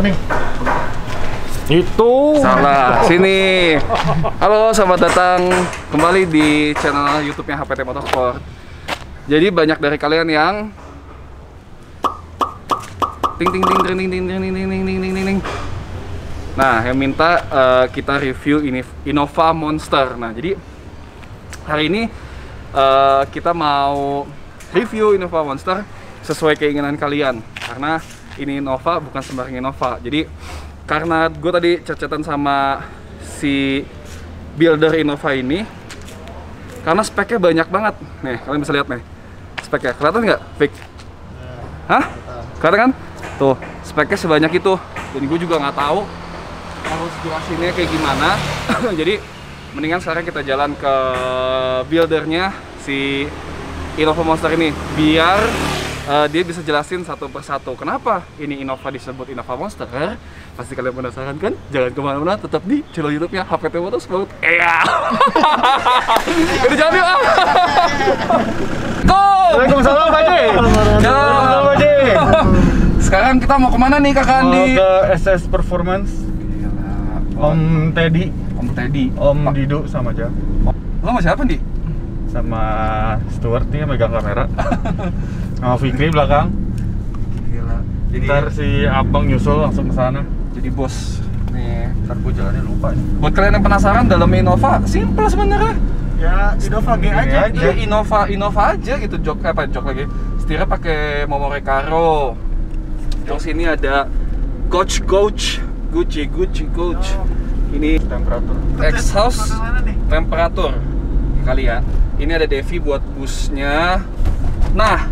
nih? Itu salah. Sini. Halo, selamat datang kembali di channel YouTube-nya HPT Motorsport. Jadi banyak dari kalian yang ting ting ting ting ting ting ting ting ting ting ting ting. Nah, yang minta kita review ini Innova Monster. Nah, jadi hari ini kita mau review Innova Monster sesuai keinginan kalian, karena ini Innova bukan sembarang Innova. Jadi karena gue tadi chat-chatan sama si builder Innova ini, karena speknya banyak banget. Nih, kalian bisa lihat nih speknya, kelihatan nggak? Fik? Hah? Kelihatan kan? Tuh, speknya sebanyak itu. Jadi gue juga nggak tahu harus jelasinnya kayak gimana. Jadi mendingan sekarang kita jalan ke buildernya si Innova Monster ini, biar dia bisa jelasin satu persatu kenapa ini Innova disebut Innova Monster. Pasti kalian penasaran kan? Jangan kemana-mana, tetap di channel YouTube-nya HPT Motorsport. Udah jalan yuk! Go! Waalaikumsalam Pak Haji. Waalaikumsalam Pak Haji. Sekarang kita mau kemana nih Kakak Andi? Mau ke SS Performance. Om Teddy, Om Dido sama aja. Lo sama siapa Di? Sama Stuart nih yang megang kamera. Sama Fikri belakang. Gila. Jadi Ntar si abang nyusul langsung ke sana. Jadi bos. Nih, Ntar gue jalannya lupa nih. buat kalian yang penasaran dalam Innova, simple sebenarnya. Ya, Innova G aja. Iya, Innova aja gitu. Jok lagi. Setirnya pakai Momo Recaro. Terus ini ada Gucci Coach. Ini Temperatur. exhaust temperatur kali ya. Ini ada Devi buat busnya. Nah,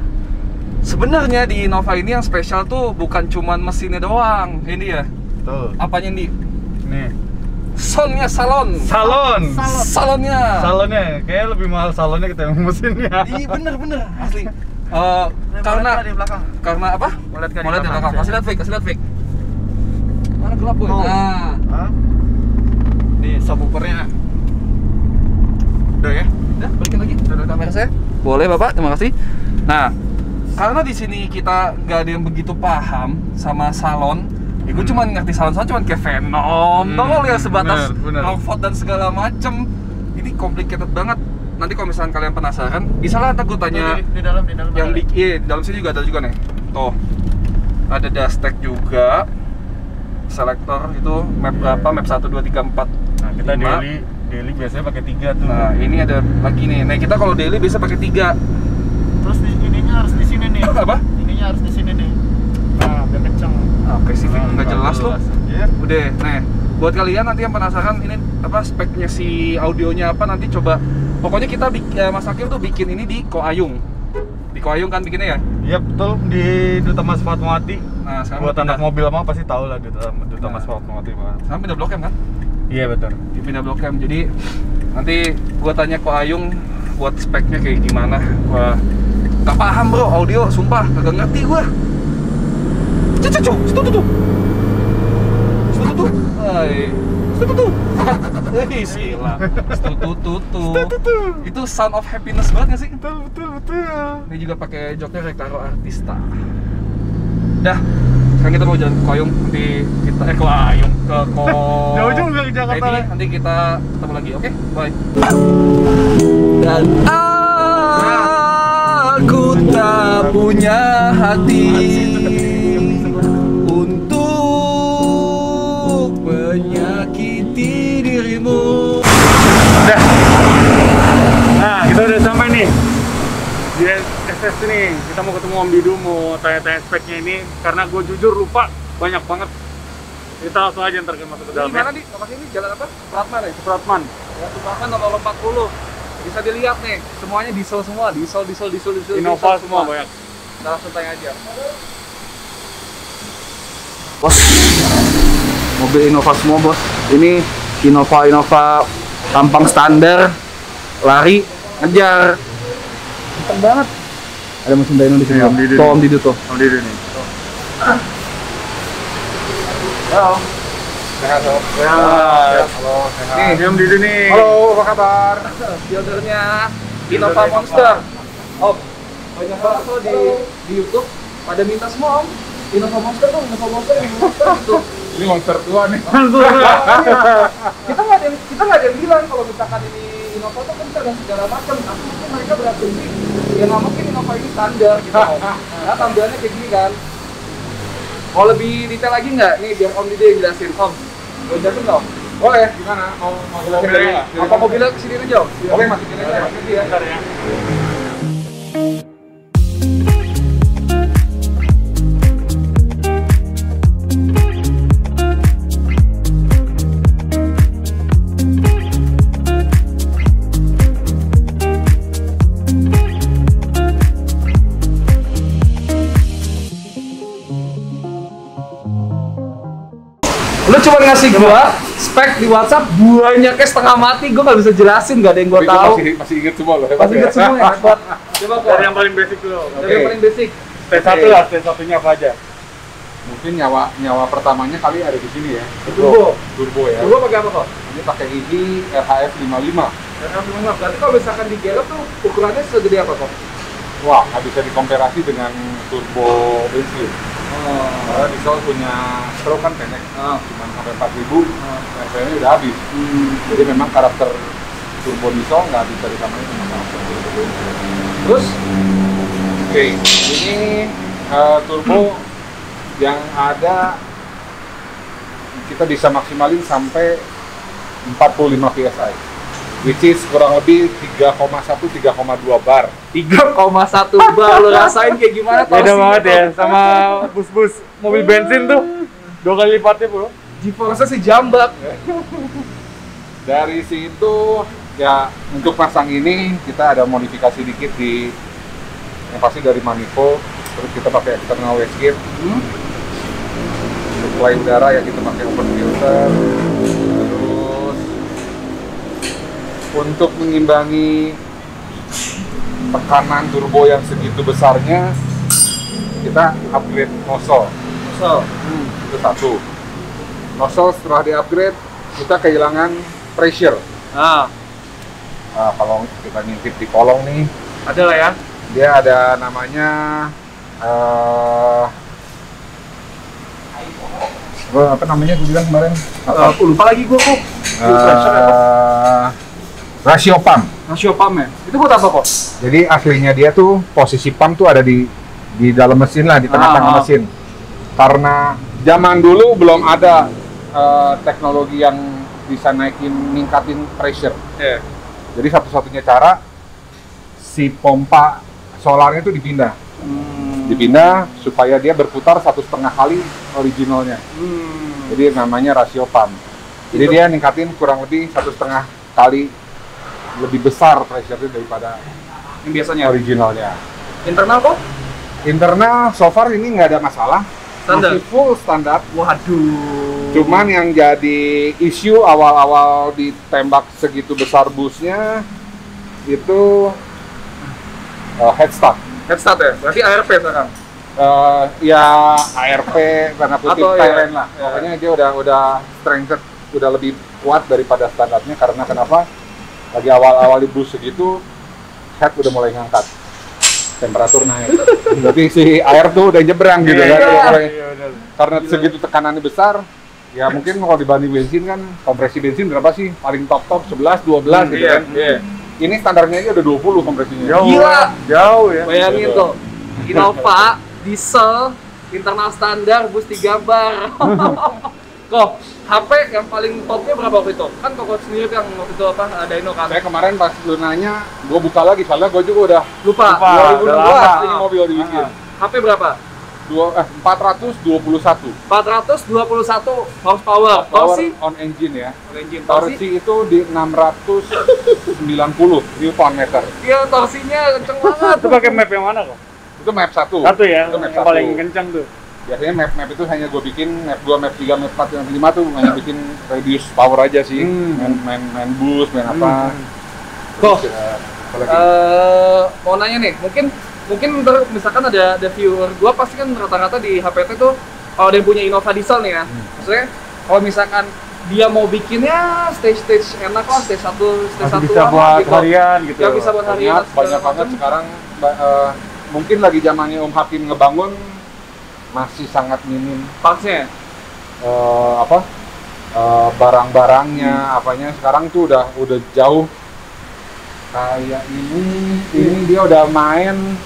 sebenarnya di Innova ini yang spesial tuh bukan cuman mesinnya doang. Ini ya. Tuh. Apanya Di? Nih. Salonnya. Salonnya kayak lebih mahal salonnya ketimbang mesinnya. Iya bener asli. Karena apa? Mau lihat di belakang. Kasih lihat Fik. Mana gelap boy? Nah. Hah? Nih subwoofernya. Udah ya? Udah, balikin lagi. Udah kamera saya. Boleh Bapak, terima kasih. Nah, karena di sini kita nggak ada yang begitu paham sama salon, ya gue cuma ngerti salon cuma kayak Venom, tau ya, sebatas Rockford dan segala macem. Ini complicated banget. Nanti kalau misalnya kalian penasaran, bisa lah ntar gue tanya di dalam yang di dalam sini juga ada nih. Tuh, ada dashtek juga, selektor itu map berapa, map 1, 2, 3, 4. Nah, kita 5. daily biasanya pakai 3 tuh. Nah, ini ada lagi nih. Nah, kita kalau daily biasa pakai 3. Terus ininya harus di sini nih. Apa? Ininya harus di sini nih. Nah, biar kenceng. Oke, sih nggak jelas loh. Iya. Udah, nah buat kalian nanti yang penasaran ini apa speknya si audionya apa, nanti coba. Pokoknya kita Mas Akil tuh bikin ini di Koayung. Di Koayung kan bikinnya ya? Iya betul, di Duta Mas Fatmawati. Nah, sekarang buat anak mobil mah pasti tahu lah Duta Mas Fatmawati banget. Sekarang pindah Blok M kan? Iya betul. Di pindah Blok M. Jadi nanti gua tanya Koayung buat speknya kayak gimana. Wah, nggak paham bro audio, sumpah kagak ngerti gua. Tuh. Sila. Itu sound of happiness banget nggak sih? Betul. Ini juga pakai joknya Recaro Artista. Dah, sekarang kita mau jalan ke Koayung, nanti kita Koayung ke Jauh juga ke Jakarta. Nanti kita ketemu lagi, oke? Bye. Dan aku tak punya hati untuk menyakiti dirimu. Udah. Nah, kita udah sampai nih di SS ini. Kita mau ketemu Om Dido, mau tanya-tanya speknya ini, karena gue jujur lupa banyak banget. Kita langsung aja ntar masuk ke dalam. Gimana nih? Lokasi ini jalan apa? Supratman ya? Supratman. Ya, Supratman nomor 40. Bisa dilihat nih, semuanya diesel semua, diesel. Innova semua banyak. Kita langsung tanya aja. Bos, mobil Innova semua bos. Ini Innova tampang standar, lari, ngejar. Kenceng banget. Ada mesin dyno di sini. Om Dido tuh. Om Dido nih. Halo. Sehat dong. Halo, sehat. Nih, Om Dido nih. Halo, apa kabar? Buildernya Innova Monster. Om, banyak banget tuh di YouTube pada minta semua Om. Innova Monster tuh, Innova Monster gitu. Ini monster tua nih. Kita nggak ada yang bilang kalau misalkan ini Innova tuh kencang dan segala macam, tapi mungkin mereka berasumsi ya nggak mungkin Innova ini standar gitu. Nah, tampilannya kayak gini kan. Mau lebih detail lagi nggak? Nih biar Om Dide yang jelasin. Om, mau jelasin nggak Om? Boleh, gimana? Mau jelasin dari Apa mobilnya kesini aja Om? Oke, masukin aja. Nanti ya. Bentar ya. Lu cuma ngasih gua spek di WhatsApp banyaknya setengah mati, gua nggak bisa jelasin, nggak ada yang gua Tapi tahu. masih inget semua loh. Masih inget semua ya, hebat. Coba kok. Dari yang paling basic dulu. Dari yang paling basic. T1 lah, T1-nya apa aja? Mungkin nyawa pertamanya kali ada di sini ya. Turbo Ya. Turbo pakai apa kok? Ini pakai ini RHF 55. Berarti kalau misalkan digarap tuh ukurannya segede apa kok? Wah, nggak bisa dikomparasi dengan turbo bensin. Karena diesel punya stroke kan pendek, cuma sampai 4.000, RPM-nya udah habis. Jadi memang karakter turbo diesel nggak bisa disamain sama karakter turbo bensin. Terus? Oke, ini turbo yang ada kita bisa maksimalin sampai 45 PSI, which is kurang lebih 3,1-3,2 bar. 3,1 bar, lo rasain kayak gimana? Beda banget ya sama bus-bus mobil bensin tuh 2 kali lipatnya bro. G-force-nya sih jambak. Dari situ ya untuk pasang ini kita ada modifikasi dikit di yang pasti dari manifold, terus kita pakai external wastegate, supply udara ya kita pakai open filter, terus untuk mengimbangi tekanan turbo yang segitu besarnya kita upgrade nozzle. Itu satu. Nozzle setelah di upgrade kita kehilangan pressure. Nah, kalau kita ngintip di kolong nih, Ada lah ya. dia ada namanya apa namanya gue bilang kemarin? Aku lupa lagi gua kok. Ratio pump. Rasio pump ya? Itu buat apa kok? Jadi aslinya dia tuh posisi pump tuh ada di dalam mesin lah, di tengah-tengah mesin. Karena zaman dulu belum ada teknologi yang bisa ningkatin pressure. Yeah. Jadi satu-satunya cara si pompa solarnya itu dipindah. Dipindah supaya dia berputar 1,5 kali originalnya. Jadi namanya rasio pump. Jadi dia ningkatin kurang lebih 1,5 kali lebih besar pressure-nya daripada Yang biasanya originalnya. internal kok? Internal so far ini nggak ada masalah. Standar? Masih full standar. Waduh. Cuman yang jadi isu awal-awal ditembak segitu besar busnya itu headstock. Headstart ya? Berarti ARP sekarang? Ya ARP karena putih Atau Thailand ya, lah. ya. Pokoknya dia udah strength, udah lebih kuat daripada standarnya. Karena kenapa? Lagi awal-awal di bus segitu, head udah mulai ngangkat, temperatur naik. Berarti si air tuh udah nyebrang gitu kan. Karena segitu tekanannya besar, ya mungkin kalau dibanding bensin kan, kompresi bensin berapa sih? Paling top 11, 12 gitu kan. Ini standarnya aja udah 20 kompresinya. Gila. Jauh ya. Bayangin tuh, Innova, diesel, internal standar, bus 3 bar. Kok, HP yang paling topnya berapa waktu itu? Kan kok sendiri yang waktu itu apa, Dyno kan? Saya kemarin pas lu nanya, gue buka lagi, soalnya gue juga udah Lupa, udah lama. 2016 ini mobil dibikin. HP berapa? 421. 421 horsepower. Power Torsi? on engine ya. Engine torsi? Torsi itu di 690 Newton meter. Iya, torsinya kenceng banget. Itu pakai map yang mana kok? Itu map 1. Satu ya, Itu map yang 1. paling kencang tuh. Biasanya map itu hanya gue bikin map 2, map 3, map 4, map 5 tuh hanya bikin radius power aja sih. Main boost, main apa. Kok, Apalagi. mau nanya nih, mungkin ntar misalkan ada viewer gua pasti kan rata-rata di HPT tuh kalau ada yang punya Innova diesel nih ya, maksudnya kalau misalkan dia mau bikinnya stage enak lah, stage 1, stage 1 Bisa buat harian gitu. yang bisa buat harian Banyak banget sekarang mungkin lagi zamannya Om Hakim ngebangun masih sangat minim Partsnya. barang-barangnya, apanya sekarang tuh udah jauh. Kayak ini dia udah main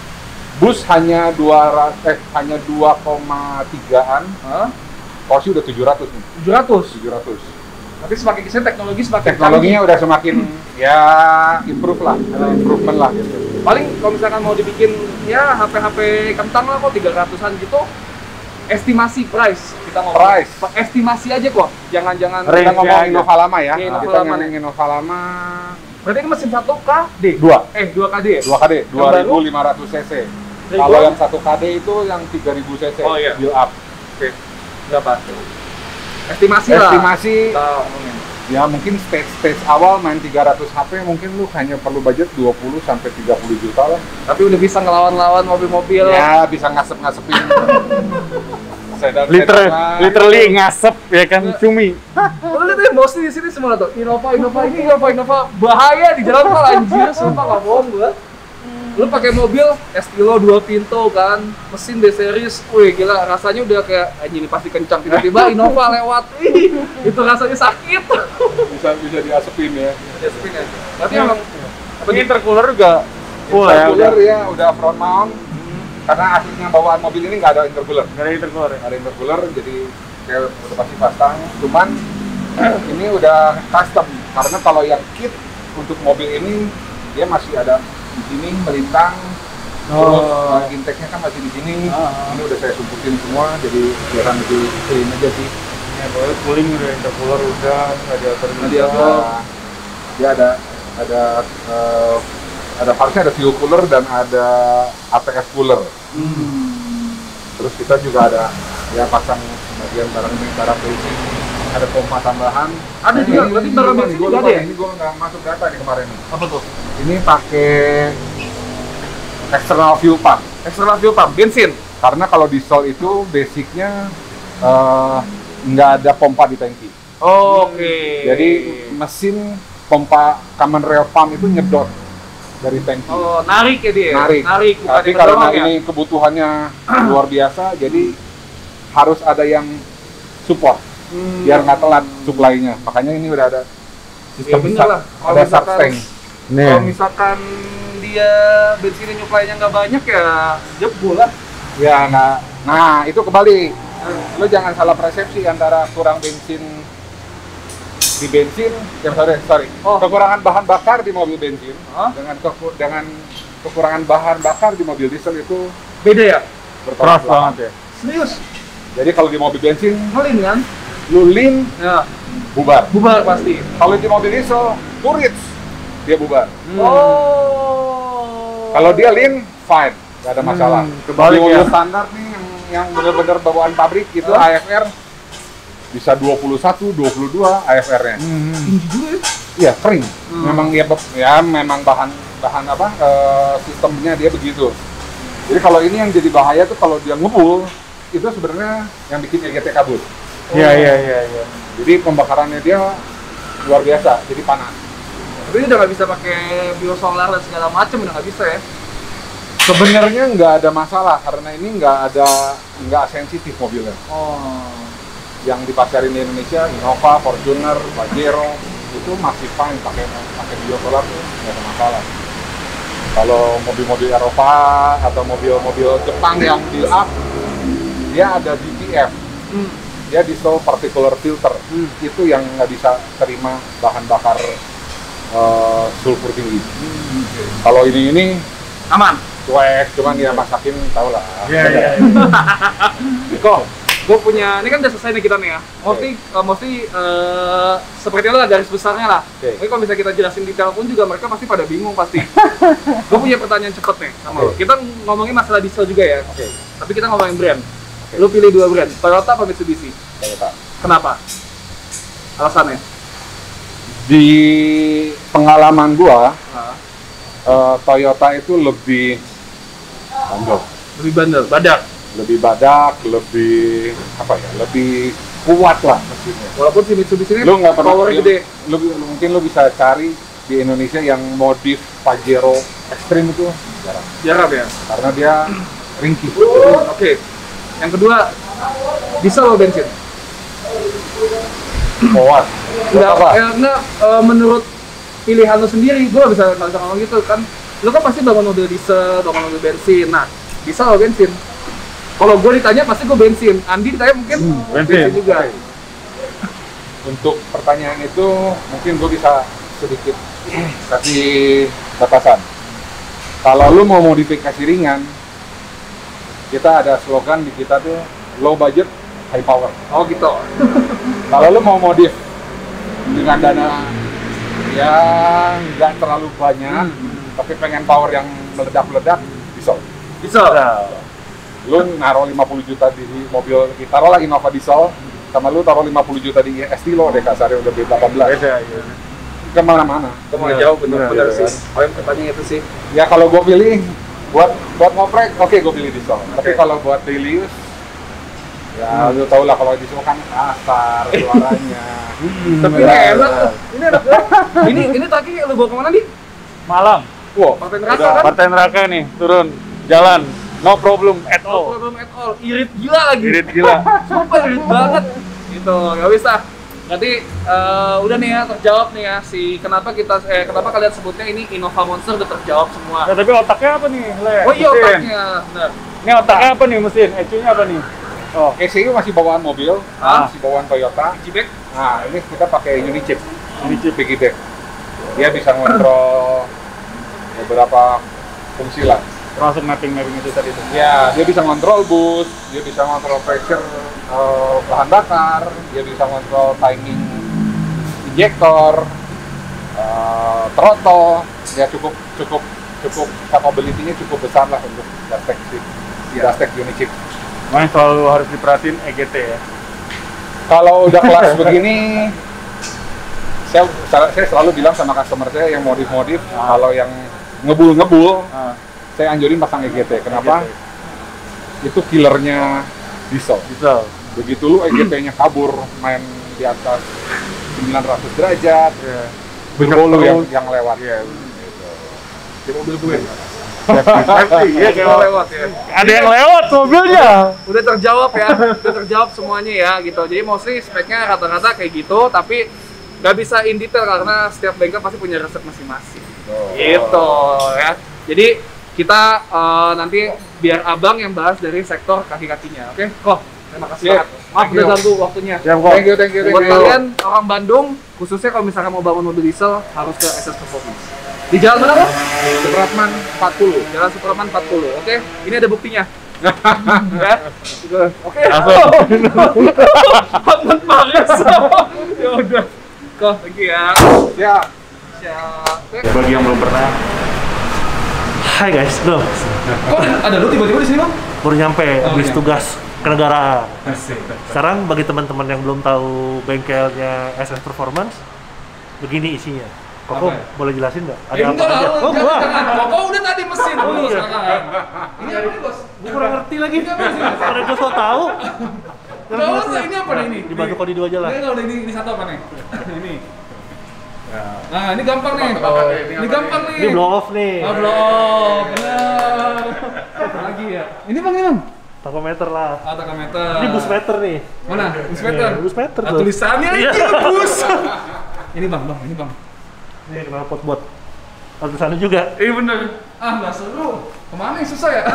bus hanya 2,3-an, Porsche udah 700 nih. 700. Tapi semakin kesini teknologi semakin Teknologinya udah semakin ya improve lah, ada improvement lah gitu. paling kalau misalkan mau dibikin ya HP kentang lah kok 300-an gitu, estimasi price kita ngomong. Price. Estimasi aja kok, jangan Kita ngomong aja. Innova lama ya. Iya, Innova Kita lama ngomong nih. Innova lama berarti ini mesin 1KD? 2 2KD ya? 2KD, Yang baru? 2500 cc. Dari Kalau gua? yang 1KD itu yang 3000 cc. Oh, iya. Build up. Oke, berapa? Estimasi lah. Estimasi Kita ngomongin. ya mungkin stage awal main 300 HP mungkin lu hanya perlu budget 20 sampai 30 juta lah. Tapi udah bisa ngelawan-lawan mobil-mobil. Ya bisa ngasep-ngasepin. Literally ngasep ya kan, cumi. Lu lihat ya, mostly di sini semua tuh Innova bahaya di jalan tol anjir, sumpah nggak bohong gua. Lu pakai mobil Estilo 2 pintu kan, mesin D-series, wih gila rasanya udah kayak anjing ini pasti kencang, tiba-tiba Innova lewat, ih, itu rasanya sakit. bisa diasepin ya. Ya spin ya. Berarti emang Ini intercooler juga full ya Intercooler udah. ya udah front mount. Karena aslinya bawaan mobil ini nggak ada intercooler. Nggak ada intercooler ya? Nggak ada intercooler, jadi kayak udah pasti pasang. Cuman ini udah custom karena kalau yang kit untuk mobil ini dia masih ada di sini melintang. Terus intake-nya kan masih di sini. Ini udah saya sumputin semua, jadi biar lebih clean aja sih. Ya, boleh cooling udah, intercooler udah, radiator Radiator. Dia ada partsnya, ada fuel cooler dan ada ATS cooler. Terus kita juga ada ya pasang bagian barang basic, ada pompa tambahan. Ada juga, berarti barang basic juga ada ya? Ini gue nggak masuk data nih kemarin nih. apa tuh? Ini pakai external fuel pump. External fuel pump, bensin. Karena kalau diesel itu basicnya nggak ada pompa di tangki. Oke. Jadi mesin pompa common rail pump itu nyedot dari tangki. oh, narik ya dia. Narik. bukan Tapi didorong karena ya? ini kebutuhannya luar biasa, jadi harus ada yang support biar nggak telat supply-nya. Makanya ini udah ada Ya bener lah. Kalau ada misalkan- subtank. Kalau misalkan dia bensinnya nyuplainya nggak banyak ya jebol lah. Ya nggak. Nah itu kebalik. Lo jangan salah persepsi antara kurang bensin di bensin, sorry. Oh. Kekurangan bahan bakar di mobil bensin Hah? dengan kekurangan bahan bakar di mobil diesel itu Beda ya? bertolak Keras belakang. banget ya. Serius? Jadi kalau di mobil bensin Ngelin kan? lu lean Ya, bubar. bubar pasti. Kalau di mobil diesel turits dia bubar. Oh. Kalau dia lean fine, nggak ada masalah. kebalik Di mobil ya. standar nih yang benar-benar bawaan pabrik itu AFR bisa 21, 22 AFR-nya. tinggi juga ya. Iya, kering. Memang memang bahan sistemnya dia begitu. Jadi kalau ini yang jadi bahaya tuh kalau dia ngebul, itu sebenarnya yang bikin EGT kabur. Iya. Jadi pembakarannya dia luar biasa, jadi panas. Tapi ini udah nggak bisa pakai biosolar dan segala macam, udah nggak bisa ya? Sebenarnya nggak ada masalah karena ini nggak sensitif mobilnya. Oh. Yang dipasarin di Indonesia, Innova, Fortuner, Pajero itu masih fine pakai biosolar tuh nggak ada masalah. Kalau mobil-mobil Eropa atau mobil-mobil Jepang yang build up, dia ada DPF, dia diesel particular filter, itu yang nggak bisa terima bahan bakar sulfur tinggi. Kalau ini Aman. cuek, cuman ya masakin tau lah. Iya. Kok, gue punya, ini kan udah selesai nih kita nih ya. Mostly seperti itu lah garis besarnya lah. Oke. Tapi kalau misalnya kita jelasin detail pun juga mereka pasti pada bingung pasti. Gue punya pertanyaan cepet nih sama lo. Oke. Kita ngomongin masalah diesel juga ya. Oke. Tapi kita ngomongin brand. Lo pilih 2 brand, Toyota apa Mitsubishi? Toyota. Kenapa? Alasannya? Di pengalaman gua, Nah, Toyota itu lebih bandel, lebih bandel, badak. lebih badak, lebih lebih kuat lah mesinnya. Walaupun si Mitsubishi ini Lu nggak pernah powernya gede. mungkin lu bisa cari di Indonesia yang modif Pajero ekstrim itu jarang, Jarang ya? karena dia ringkih. Oke. Yang kedua, diesel atau bensin? Kuat. Enggak, menurut pilihan lu sendiri, gue bisa ngomong gitu kan. Lu kan pasti bangun mobil diesel, bangun mobil bensin. Nah, diesel atau bensin? Kalau gue ditanya pasti gue bensin. Andi ditanya mungkin bensin juga. Untuk pertanyaan itu mungkin gue bisa sedikit kasih batasan. Kalau lu mau modifikasi ringan, kita ada slogan di kita tuh low budget, high power. Oh gitu. Kalau lu mau modif dengan dana yang nggak terlalu banyak, tapi pengen power yang meledak-meledak, diesel. Diesel. Lu naruh 50 juta di mobil, taruhlah Innova diesel, sama lu taruh 50 juta di Estilo deh kasarnya udah B18. Beda, iya. Kemana-mana. Kemana jauh bener Bener, sih. kan? Oh yang pertanyaan itu sih. Ya kalau gue pilih buat ngoprek, oke gue pilih diesel. Tapi kalau buat daily use, ya lu tau lah kalau diesel kan kasar suaranya. Tapi ini enak tuh. Ini enak banget. Ini tadi lu bawa kemana nih? Malam. Wow, Partai neraka kan? Partai neraka nih, turun jalan. No problem at No all. problem at all. Irit gila lagi. Irit gila. Sumpah irit banget. Gitu, nggak bisa. Berarti udah nih ya terjawab nih ya kenapa kalian sebutnya ini Innova Monster udah terjawab semua. Nah, tapi otaknya apa nih, Le? Oh iya Mesin. otaknya, benar. Ini otaknya apa nih mesin? ECU-nya apa nih? Oh, ECU masih bawaan mobil, masih bawaan Toyota. Cibek. Nah ini kita pakai Unichip piggyback. Dia bisa ngontrol beberapa fungsi lah. termasuk mapping itu tadi tuh. Ya, dia bisa ngontrol bus, dia bisa ngontrol pressure bahan bakar, dia bisa ngontrol timing injektor, throttle. Ya cukup capability-nya cukup besar lah untuk Dastec Unichip. Makanya selalu harus diperhatiin EGT ya. Kalau udah kelas begini, saya selalu bilang sama customer saya yang modif-modif, kalau yang ngebul, saya anjurin pasang EGT. Kenapa? Itu killernya diesel. Begitu lu EGT-nya kabur, main di atas 900 derajat, berbolu yang lewat. Di mobil gue. Iya, Mau lewat ya. ada yang lewat mobilnya. Udah terjawab ya, udah terjawab semuanya ya gitu. Jadi mostly speknya rata-rata kayak gitu, tapi nggak bisa in detail karena setiap bengkel pasti punya resep masing-masing. Gitu ya. Jadi kita nanti biar abang yang bahas dari sektor kaki-kakinya, oke? Kok, terima kasih banget. Maaf udah ganggu waktunya. Thank you. Buat kalian orang Bandung, khususnya kalau misalkan mau bangun mobil diesel, harus ke SS Performance. Di jalan mana, Bang? Supratman 40. Jalan Supratman 40, oke? Ini ada buktinya. Ya? Oke. Langsung. Hotman Paris. Ya udah. Kok, thank you ya. Ya. Siap. Oke. Bagi yang belum pernah, Hai guys, Kok ada lu tiba-tiba di sini, Bang? baru nyampe habis iya. tugas kenegaraan. Asik. Sekarang bagi teman-teman yang belum tahu bengkelnya SS Performance, begini isinya. Koko Apa ya? boleh jelasin nggak? Ada Enggak apa aja? lah, Oh, gua. Kok udah tadi mesin dulu iya. sekarang. Ini apa nih, Bos? Gua kurang ngerti lagi. Ini apa sih, Mas? Karena gua so tahu. Tahu nggak ini apa nih ini? Dibantu Kodi dua aja lah. Enggak, ini satu apa nih? Ini. Nah, ini gampang nih. Ini gampang nih. Ini blow off nih. Oh, belum. Benar. Apa lagi ya? Ini Bang, ini Bang. Takometer lah. Takometer. Ini bus meter nih. Mana? Bus meter. Iya, bus meter Ah, tuh. tulisannya Iya. ini bus. Ini Bang, ini Bang. Ini knalpot bot. Ada sana juga. Iya bener. Ah nggak seru. Kemana yang susah ya?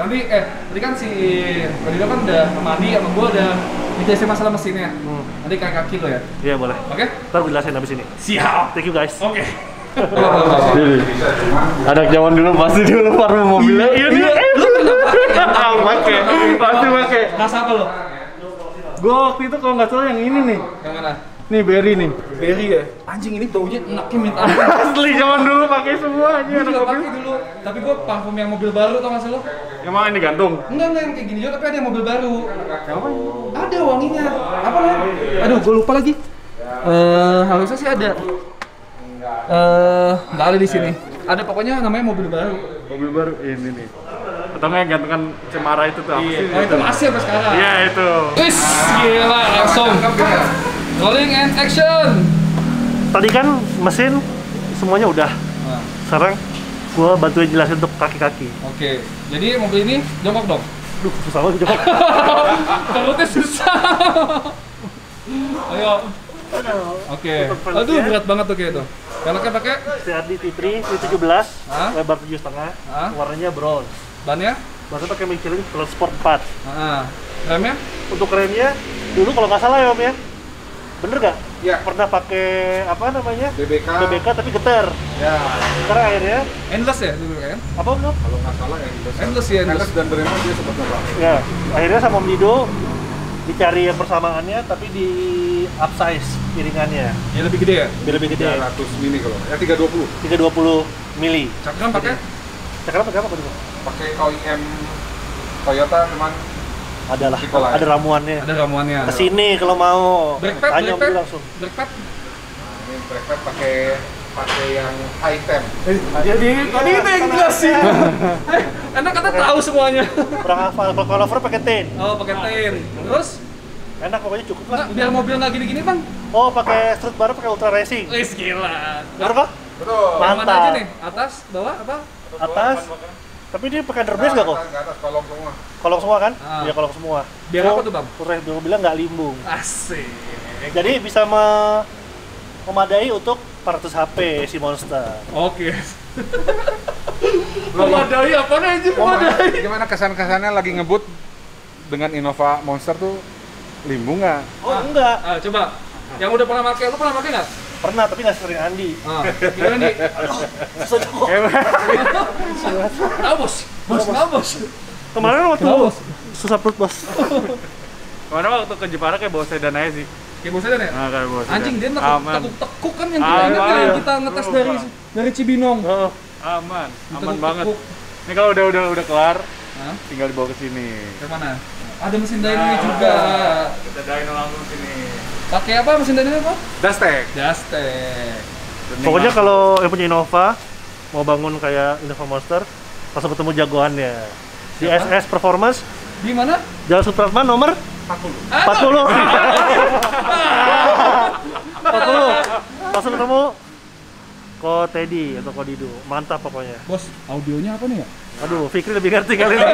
Nanti tadi kan si Kodino kan udah mandi sama gua udah dijelasin masalah mesinnya. Nanti kaki lo ya. Iya boleh. Oke? Ntar gue jelasin habis ini. Siap. Thank you guys. Oke. anak zaman dulu pasti dulu farm mobilnya. Iya nih. Lu kenapa? Pakai, pasti pakai. Rasa apa lo? Gua waktu itu kalau nggak salah yang ini nih. Yang mana? Nih Berry nih. Berry ya? Anjing ini baunya enaknya minta ampun. Asli zaman dulu pakai semua aja Gua anak juga mobil. pakai dulu. Tapi gua parfum yang mobil baru tau nggak sih lo? Yang mana ini gantung? Enggak yang kayak gini juga tapi ada yang mobil baru. Ada wanginya. Apa namanya? Aduh, gue lupa lagi. Harusnya sih ada. Nggak ada di sini. Ada pokoknya namanya mobil baru. Mobil baru ini nih. Atau nggak yang gantungan cemara itu tuh apa sih? Oh itu masih sampai sekarang. Iya itu. Wis, gila langsung. Rolling and action. Tadi kan mesin semuanya udah. Sekarang gua bantuin jelasin untuk kaki-kaki. Oke. Jadi mobil ini jongkok dong. Duh, susah banget coba. Perutnya susah. Ayo. Oke. Aduh, berat banget tuh kayak itu. Velgnya pakai CRD T3 V17, Hah? lebar 7,5, Hah? warnanya bronze. bannya. Bannya pakai Michelin Pilot Sport 4. Remnya. Untuk remnya, dulu kalau nggak salah ya Om ya, bener nggak? Iya. Pernah pakai apa namanya? BBK. BBK tapi getar. Ya. Sekarang akhirnya Endless ya dulu kan? apa enggak? Kalau nggak salah Endless ya, endless. Endless dan Brembo dia sempat nyoba. Ya, akhirnya sama Om Dido dicari yang persamaannya tapi di upsize piringannya Ya lebih gede ya. biar lebih gede. 300 mili kalau. Ya 320. 320 mili. Cakram pakai. Sekarang pakai apa dulu? Pakai KOIM Toyota cuman Ada lah, Nikolai. ada ramuannya. Ada ramuannya. Kesini kalau mau. Brake pad, Tanya Om brake pad. Dido langsung. Brake pad. ini brake pad pakai yang high temp. Jadi tadi itu yang jelasin. Enak kata tahu semuanya. Kurang hafal. Kalau cover pakai tin. Oh, pakai tin. Terus Enak pokoknya cukup lah. nggak, biar mobil nggak gini-gini bang. Oh, pakai street bar pakai ultra racing. Wis gila. Bener kok? Betul. Yang mana Mantap. aja nih? Atas, bawah, apa? Atas. Tapi dia pakai underbrace nggak kok? Nggak atas kolong semua. Kolong semua kan? Ah. Iya kolong semua. Biar apa tuh bang? Gue bilang nggak limbung. Asik. Jadi bisa memadai untuk 400 HP si Monster. Oke. Memadai apa nih anjir memadai? Gimana kesan-kesannya lagi ngebut dengan Innova Monster tuh limbung nggak? Oh enggak, Coba. Yang udah pernah pakai, lu pernah pakai nggak? pernah tapi nggak sering Andi. Gimana nih? Susah kok. Kenapa bos? Bos, kenapa bos? Kemarin waktu Kenapa, Bos? susah perut bos. Kemana waktu ke Jepara kayak bawa sedan aja sih. Kayak bos aja nih? Nah, kayak bawa sedan. Anjing dia Aman. tekuk-tekuk kan yang kita ingat Aman. yang kita ngetes dari Cibinong. Oh, Aman, aman Tekuk-tekuk. banget. Ini kalau udah kelar, Hah? tinggal dibawa ke sini. Ke mana? Ada mesin dynonya juga. Kita dyno langsung sini. Pakai apa mesin dynonya apa? Dastek. Dastek. pokoknya kalau yang punya Innova mau bangun kayak Innova Monster, langsung ketemu jagoannya. Di Siapa? SS Performance, Di mana? Jalan Supratman nomor 40. 40. Langsung ketemu Ko Teddy atau Ko Dido. Mantap pokoknya. Bos, audionya apa nih ya? Aduh, Fikri lebih ngerti kali ini.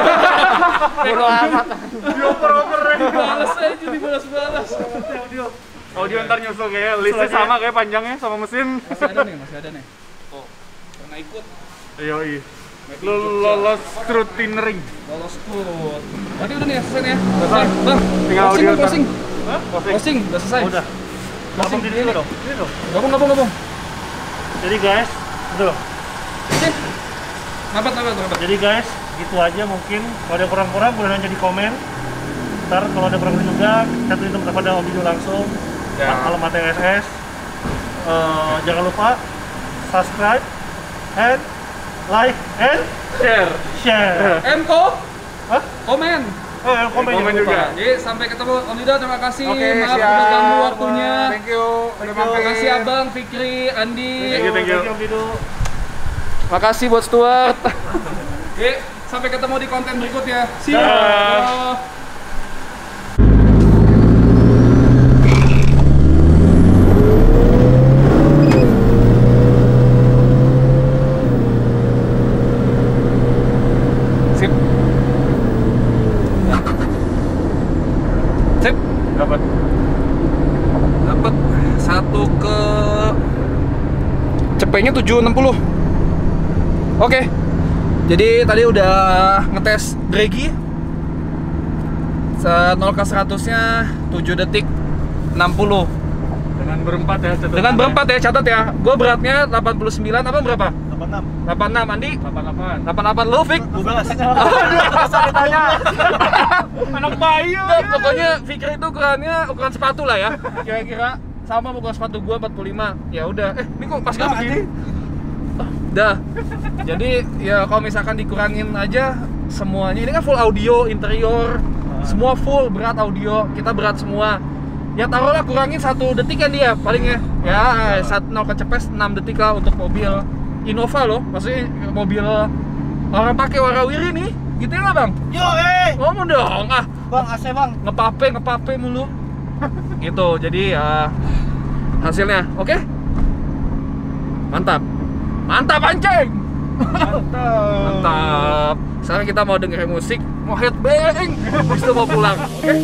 Bodo amat. Dibalas aja, dibalas-balas. Audio ntar nyusul kayak listnya sama kayak panjangnya sama mesin. Masih ada nih. Oh, pernah ikut. Yoi. Lu lolos scrutineering. Lolos food. Berarti udah nih selesai nih ya? Selesai. Bang, Tinggal closing audio dong, closing. Hah? Closing, udah selesai. Udah. Closing Gabung ini dulu dong. Ini dong. Gabung. Jadi guys, betul. Sip. Nabat. Jadi guys, gitu aja mungkin. Kalau ada yang kurang-kurang boleh nanya di komen. Ntar kalau ada kurang juga, chat itu kepada Om Dido langsung. Ya. Alamat SS. Jangan lupa subscribe and like and share. Mko, Hah? komen. Komen Komen jangan juga. lupa. Jadi sampai ketemu Om Dido, terima kasih. Oke, Maaf siap. udah ganggu waktunya. Thank you. Udah Terima mampir. kasih Abang, Fikri, Andi. Thank you. Om Dido. Makasih buat Stuart. Oke, sampai ketemu di konten berikutnya. See you. Dah. Sip. Sip. Dapat. Dapat satu ke cepenya 760. Oke. Jadi tadi udah ngetes draggy. 0 ke 100-nya 7 detik 60. Dengan berempat ya. catatan. Dengan berempat ya, catat ya. Gue beratnya 89 apa berapa? 86. 86 Andi. 88. 88 lo, Fik. 12. Sakit tanya. Anak bayi. Nggak, pokoknya Fikri itu ukuran sepatu lah ya. Kira-kira sama ukuran sepatu gua 45. Ya udah. Ini kok pas gak begini? Dah. Jadi ya kalau misalkan dikurangin aja semuanya. Ini kan full audio, interior, semua full berat audio. Kita berat semua. Ya taruhlah kurangin 1 detik kan dia palingnya. Ya 1 kecepes 6 detik lah untuk mobil Innova loh. Maksudnya mobil orang pakai warawiri nih. Gitu ya nggak bang? Yo, Ngomong dong, Bang, AC bang. ngepape mulu. Gitu, jadi ya hasilnya, oke? Mantap anjing. Mantap. Sekarang kita mau dengerin musik, mau headbang, habis itu mau pulang, oke?